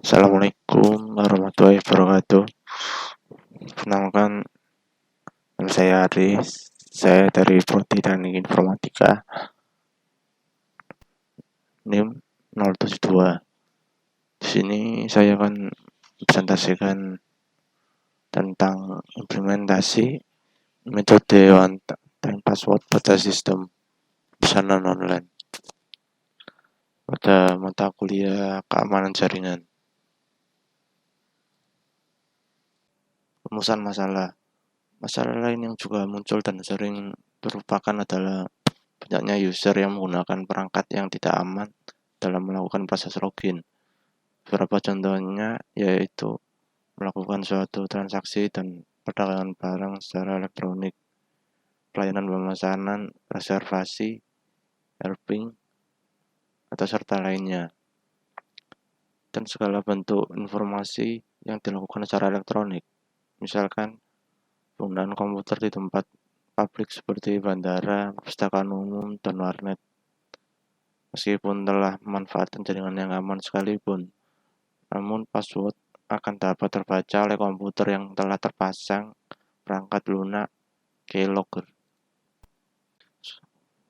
Assalamualaikum warahmatullahi wabarakatuh. Perkenalkan, nama saya Aris. Saya dari Prodi Teknik Informatika, NIM 072. Di sini saya akan presentasikan tentang implementasi metode one time password pada sistem pesanan online pada mata kuliah keamanan jaringan. Rumusan masalah. Masalah lain yang juga muncul dan sering merupakan adalah banyaknya user yang menggunakan perangkat yang tidak aman dalam melakukan proses login. Beberapa contohnya yaitu melakukan suatu transaksi dan perdagangan barang secara elektronik, pelayanan pemesanan, reservasi, helping, atau serta lainnya, dan segala bentuk informasi yang dilakukan secara elektronik. Misalkan penggunaan komputer di tempat publik seperti bandara, perpustakaan umum, dan warnet. Meskipun telah memanfaatkan jaringan yang aman sekalipun, namun password akan dapat terbaca oleh komputer yang telah terpasang perangkat lunak keylogger.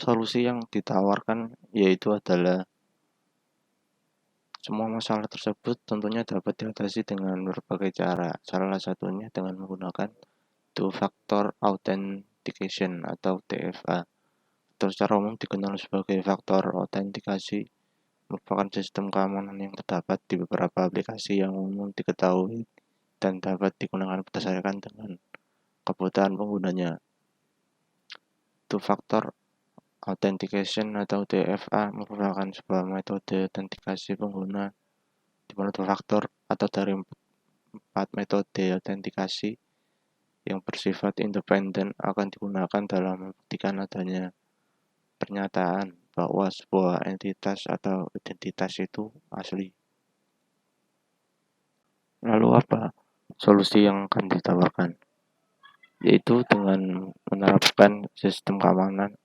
Solusi yang ditawarkan yaitu adalah semua masalah tersebut tentunya dapat diatasi dengan berbagai cara. Salah satunya dengan menggunakan two-factor authentication atau TFA. Atau secara umum dikenal sebagai faktor autentikasi, merupakan sistem keamanan yang terdapat di beberapa aplikasi yang umum diketahui dan dapat digunakan berdasarkan dengan kebutuhan penggunanya. Two-factor authentication atau TFA merupakan sebuah metode autentikasi pengguna di mana dua faktor atau dari empat metode autentikasi yang bersifat independen akan digunakan dalam membuktikan adanya pernyataan bahwa sebuah entitas atau identitas itu asli. Lalu apa solusi yang akan ditawarkan? Yaitu dengan menerapkan sistem keamanan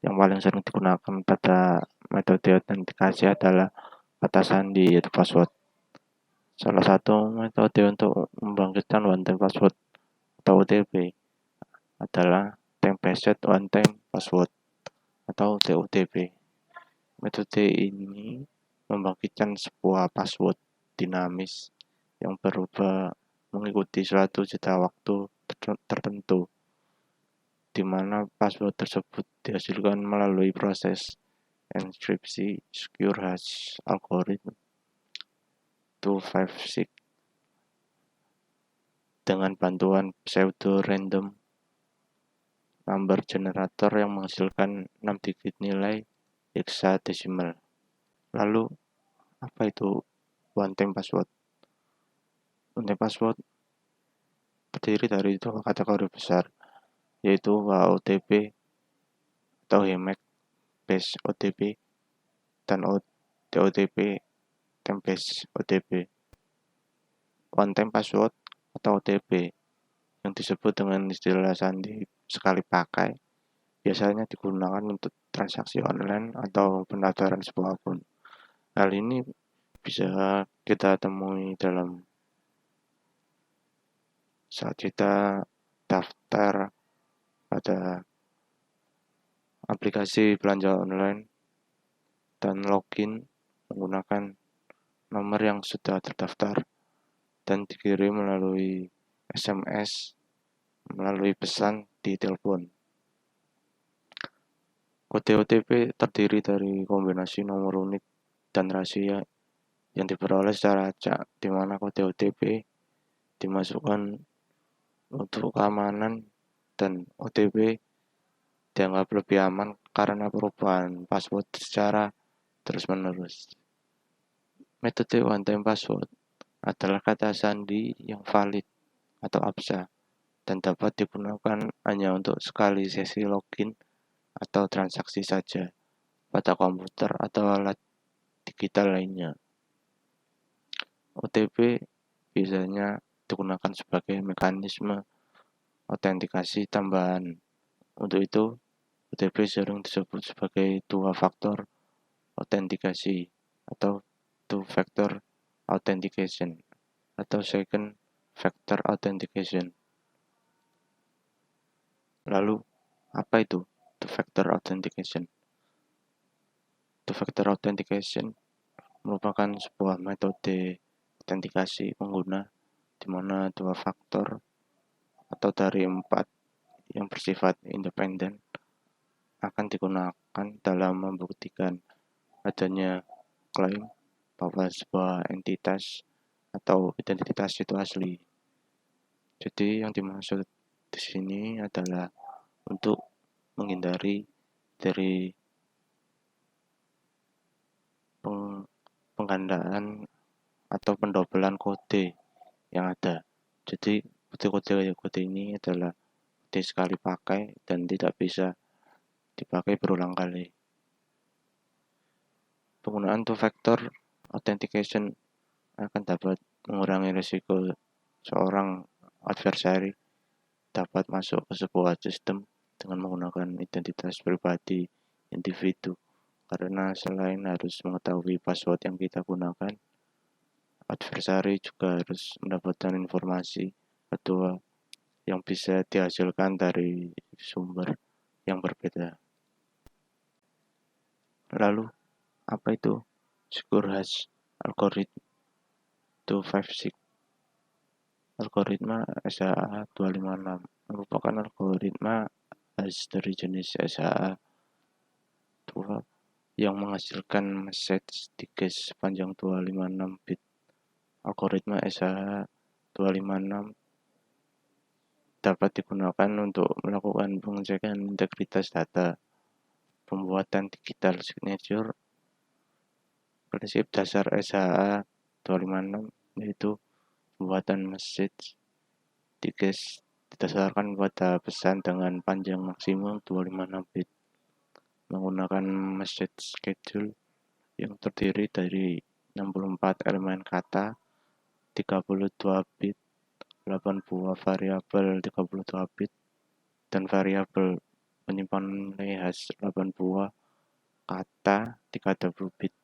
yang paling sering digunakan pada metode autentikasi adalah kata sandi yaitu password. Salah satu metode untuk membangkitkan one time password atau OTP adalah time-based one time password atau TOTP. Metode ini membangkitkan sebuah password dinamis yang berubah mengikuti suatu jeda waktu tertentu, di mana password tersebut dihasilkan melalui proses enkripsi secure hash algorithm 256 dengan bantuan pseudo random number generator yang menghasilkan 6 digit nilai hexadesimal. Lalu apa itu one time password? One time password terdiri dari dua kategori besar, yaitu OTP atau HMAC based OTP dan TOTP time based OTP. One time password atau OTP yang disebut dengan istilah sandi sekali pakai biasanya digunakan untuk transaksi online atau pendaftaran sebuah akun. Hal ini bisa kita temui dalam saat kita daftar pada aplikasi belanja online dan login menggunakan nomor yang sudah terdaftar dan dikirim melalui SMS, melalui pesan di telepon. Kode OTP terdiri dari kombinasi nomor unik dan rahasia yang diperoleh secara acak, di mana kode OTP dimasukkan untuk keamanan dan OTP dianggap lebih aman karena perubahan password secara terus-menerus. Metode one time password adalah kata sandi yang valid atau absah dan dapat digunakan hanya untuk sekali sesi login atau transaksi saja pada komputer atau alat digital lainnya. OTP biasanya digunakan sebagai mekanisme autentikasi tambahan. Untuk itu, OTP sering disebut sebagai dua faktor autentikasi atau two factor authentication atau second factor authentication. Lalu, apa itu two factor authentication? Two factor authentication merupakan sebuah metode autentikasi pengguna di mana dua faktor atau dari 4 yang bersifat independen akan digunakan dalam membuktikan adanya klaim bahwa sebuah entitas atau identitas itu asli. Jadi yang dimaksud di sini adalah untuk menghindari dari penggandaan atau pendobelan kode yang ada. Jadi kode ini adalah kode sekali pakai dan tidak bisa dipakai berulang kali. Penggunaan two-factor authentication akan dapat mengurangi risiko seorang adversary dapat masuk ke sebuah sistem dengan menggunakan identitas pribadi individu. Karena selain harus mengetahui password yang kita gunakan, adversary juga harus mendapatkan informasi kedua yang bisa dihasilkan dari sumber yang berbeda. Lalu, apa itu secure hash algorithm 256? Algoritma SHA-256 merupakan algoritma hash dari jenis SHA-2 yang menghasilkan message di cache sepanjang 256 bit. Algoritma SHA-256 dapat digunakan untuk melakukan pengecekan integritas data, pembuatan digital signature. Prinsip dasar SHA-256 yaitu pembuatan message di cache didasarkan pada pesan dengan panjang maksimum 256 bit menggunakan message schedule yang terdiri dari 64 elemen kata, 32 bit, 8 buah variabel 32 bit, dan variabel penyimpanan hash 8 buah kata 30 bit,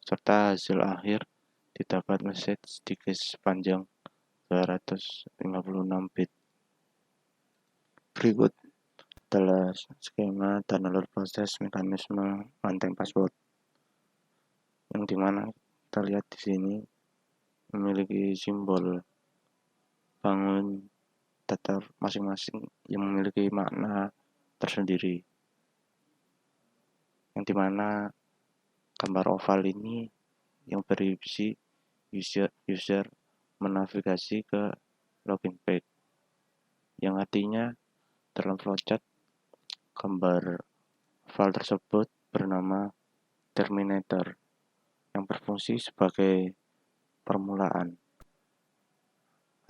serta hasil akhir didapat message di cache sepanjang 256 bit. Berikut adalah skema dan alur proses mekanisme banteng password yang dimana kita lihat di sini memiliki simbol bangun data masing-masing yang memiliki makna tersendiri, yang dimana gambar oval ini yang berisi user menavigasi ke login page, yang artinya dalam flowchart gambar oval tersebut bernama terminator yang berfungsi sebagai permulaan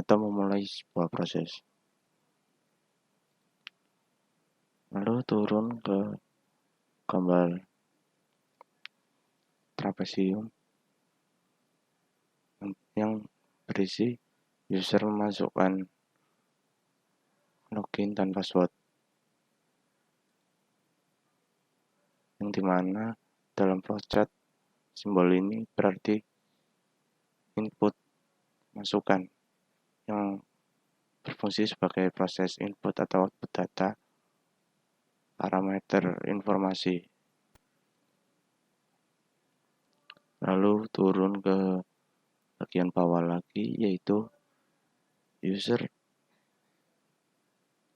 atau memulai sebuah proses. Lalu turun ke gambar trapesium yang berisi user memasukkan login dan password, yang dimana dalam flowchart simbol ini berarti input masukan yang berfungsi sebagai proses input atau output data parameter informasi. Lalu turun ke bagian bawah lagi, yaitu user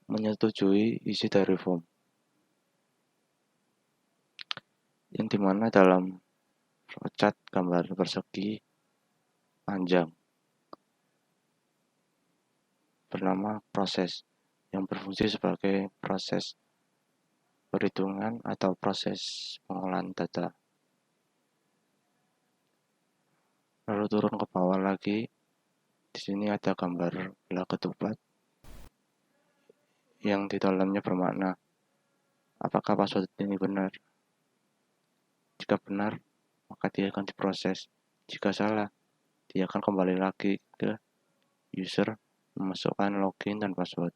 menyetujui isi dari form, yang dimana dalam flowchart gambar persegi panjang bernama proses yang berfungsi sebagai proses perhitungan atau proses pengolahan data. Lalu turun ke bawah lagi, di sini ada gambar bola ketupat yang di dalamnya bermakna apakah password ini benar. Jika benar, maka dia akan diproses. Jika salah, dia akan kembali lagi ke user memasukkan login dan password,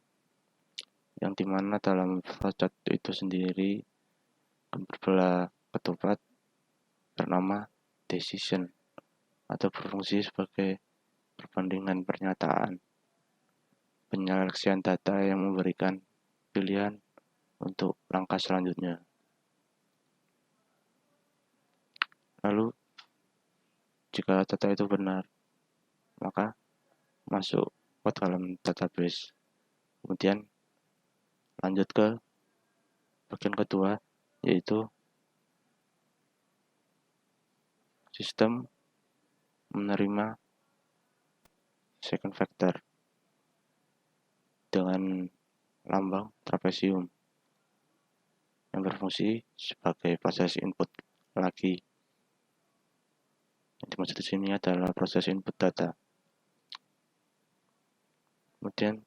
yang dimana dalam flowchart itu sendiri gambar bola ketupat bernama decision atau berfungsi sebagai perbandingan pernyataan, penyeleksian data yang memberikan pilihan untuk langkah selanjutnya. Lalu, jika data itu benar, maka masuk ke dalam database. Kemudian lanjut ke bagian kedua, yaitu sistem menerima second factor dengan lambang trapesium yang berfungsi sebagai proses input lagi. Yang dimaksud di sini adalah proses input data. Kemudian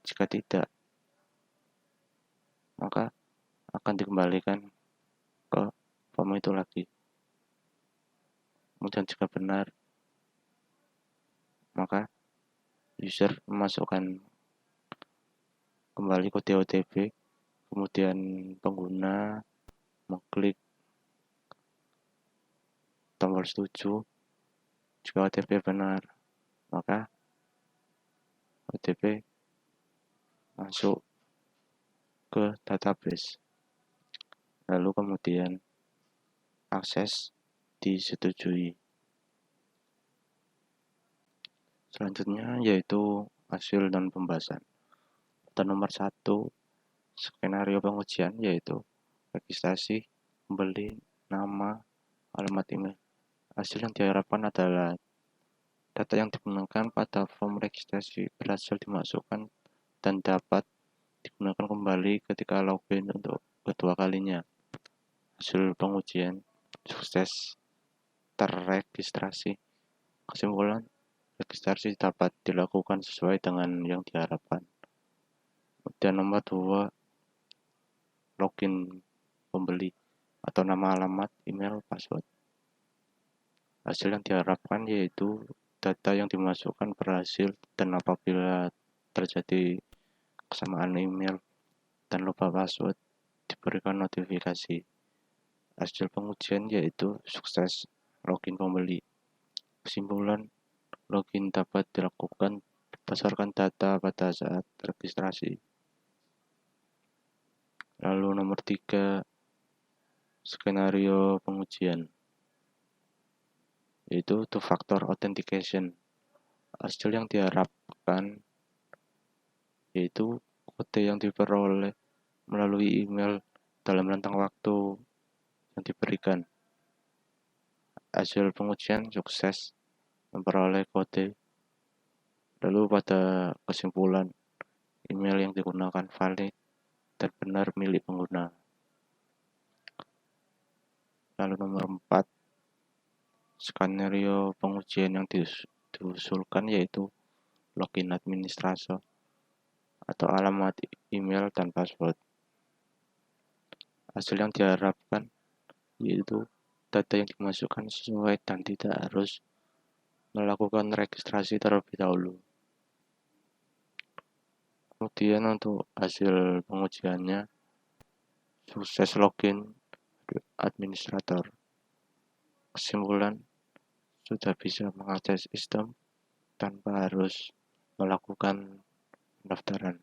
jika tidak, maka akan dikembalikan ke form itu lagi. Kemudian jika benar, maka user memasukkan kembali kode OTP, kemudian pengguna mengklik tombol setuju. Jika OTP benar, maka OTP masuk ke database. Lalu kemudian akses disetujui. Selanjutnya yaitu hasil dan pembahasan. Dan nomor 1, skenario pengujian yaitu registrasi, pembeli, nama, alamat email. Hasil yang diharapkan adalah data yang digunakan pada form registrasi berhasil dimasukkan dan dapat digunakan kembali ketika login untuk kedua kalinya. Hasil pengujian sukses terregistrasi. Kesimpulan, registrasi dapat dilakukan sesuai dengan yang diharapkan. Kemudian nomor 2, login pembeli atau nama, alamat, email, password. Hasil yang diharapkan yaitu data yang dimasukkan berhasil dan apabila terjadi kesamaan email dan lupa password diberikan notifikasi. Hasil pengujian yaitu sukses login pembeli. Kesimpulan, login dapat dilakukan berdasarkan data pada saat registrasi. Lalu nomor 3, skenario pengujian, yaitu two-factor authentication. Hasil yang diharapkan yaitu kode yang diperoleh melalui email dalam rentang waktu yang diberikan. Hasil pengujian sukses memperoleh kode. Lalu pada kesimpulan, email yang digunakan valid dan benar milik pengguna. Lalu nomor 4, skenario pengujian yang diusulkan yaitu login administrator atau alamat email dan password. Hasil yang diharapkan yaitu data yang dimasukkan sesuai dan tidak harus melakukan registrasi terlebih dahulu. Kemudian untuk hasil pengujiannya, sukses login administrator. Kesimpulan, sudah bisa mengakses sistem tanpa harus melakukan pendaftaran.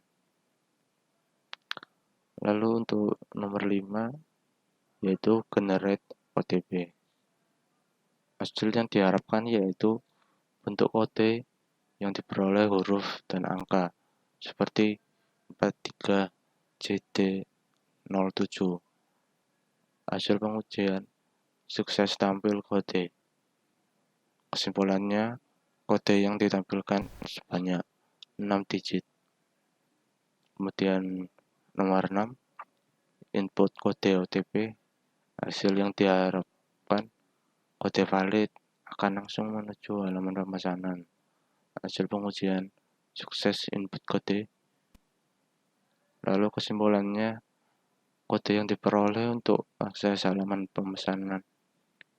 Lalu untuk nomor 5, yaitu generate OTP. Hasil yang diharapkan yaitu bentuk kode yang diperoleh huruf dan angka seperti 43 JD07. Hasil pengujian sukses tampil kode. Kesimpulannya, kode yang ditampilkan sebanyak 6 digit. Kemudian nomor 6, input kode OTP. Hasil yang diharapkan kode valid akan langsung menuju halaman pemesanan. Hasil pengujian sukses input kode. Lalu kesimpulannya, kode yang diperoleh untuk akses halaman pemesanan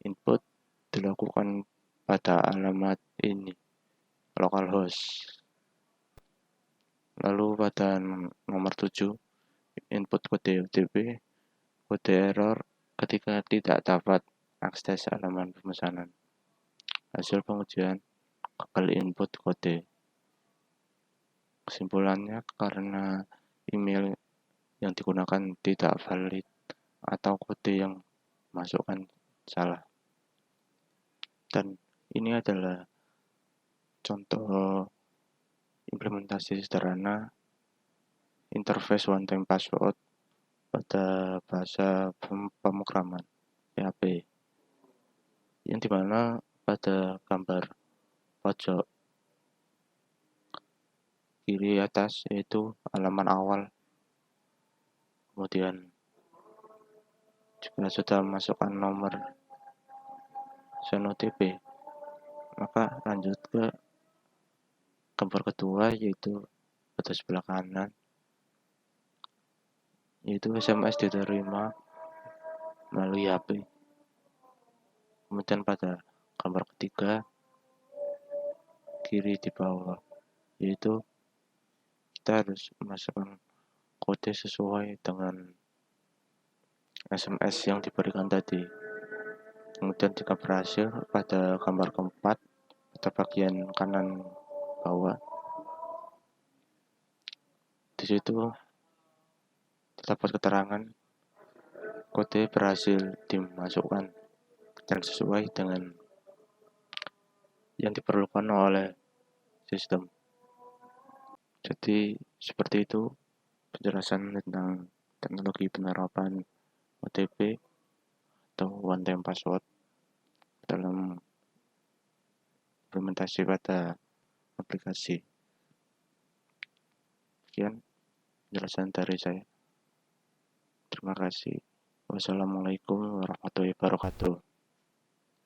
input dilakukan pada alamat ini, localhost. Lalu pada nomor 7, input kode OTP, kode error ketika tidak dapat akses halaman pemesanan. hasil pengujian gagal input kode. Kesimpulannya, karena email yang digunakan tidak valid atau kode yang masukkan salah. Dan ini adalah contoh implementasi sederhana interface one time password pada bahasa pemrograman PHP, yang dimana pada gambar pojok kiri atas yaitu halaman awal. Kemudian jika sudah masukkan nomor SNOTP, maka lanjut ke gambar kedua yaitu pada sebelah kanan, yaitu SMS diterima melalui HP. Kemudian pada gambar ketiga kiri di bawah, yaitu kita harus memasukkan kode sesuai dengan SMS yang diberikan tadi. Kemudian jika berhasil, pada gambar keempat pada bagian kanan bawah, di situ terdapat keterangan kode berhasil dimasukkan dan sesuai dengan yang diperlukan oleh sistem. Jadi seperti itu penjelasan tentang teknologi penerapan OTP atau one time password dalam implementasi pada aplikasi. Sekian penjelasan dari saya. Terima kasih. Wassalamualaikum warahmatullahi wabarakatuh.